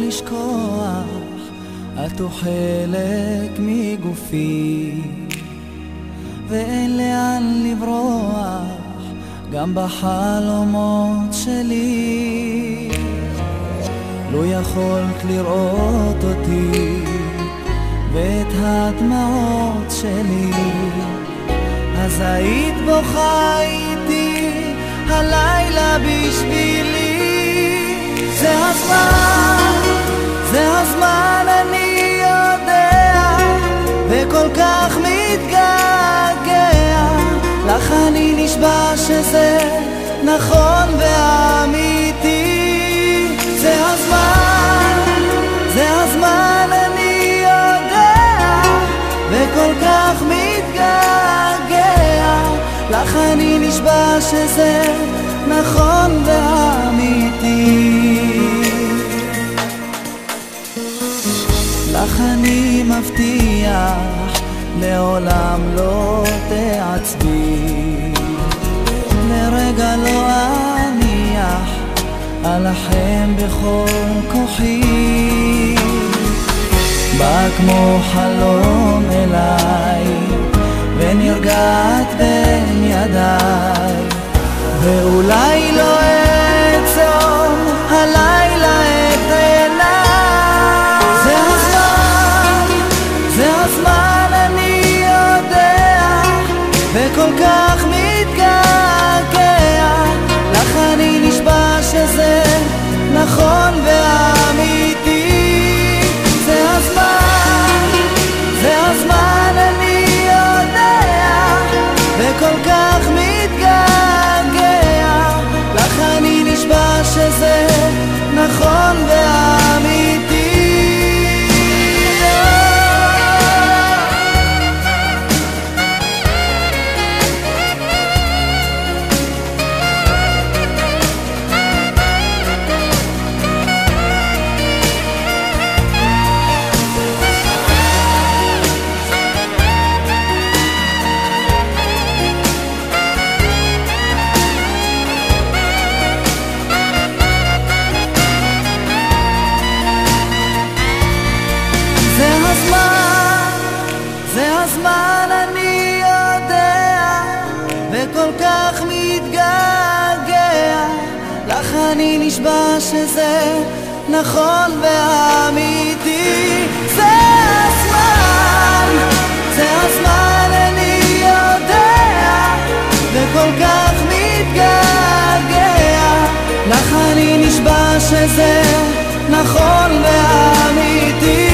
לשכוח, את הוא חלק מגופי ואין לאן לברוח, גם בחלומות שלי. לא יכולת לראות אותי ואת הדמעות שלי, אז היית בוכה איתי הלילה בשבילי. זה הזמן, זה הזמן, אני יודע, וכל כך מתגעגע לך, אני נשבע שזה נכון ואמיתי. זה הזמן, זה הזמן, אני יודע, וכל כך מתגעגע לך, אני נשבע שזה נכון ואמיתי. לך אני מבטיח, לעולם לא תעצבי, לרגע לא אניח, אלחם בכל כוחי. בא כמו חלום אליי ונרגעת בין ידיי, ואולי לא אעצום הלילה את עיניי. זה הזמן, זה הזמן, אני יודע, וכל כך מתגעגע לך, אני נשבע שזה נכון ואמיתי. זה הזמן, זה הזמן, אני יודע, וכל כך מתגעגע לך, אני נשבע שזה נכון ואמיתי. זה הזמן, אני יודע, וכל כך מתגעגע לך, אני נשבע שזה נכון ואמיתי. זה הזמן, זה הזמן, אני יודע, וכל כך מתגעגע לך, אני נשבע שזה נכון ואמיתי.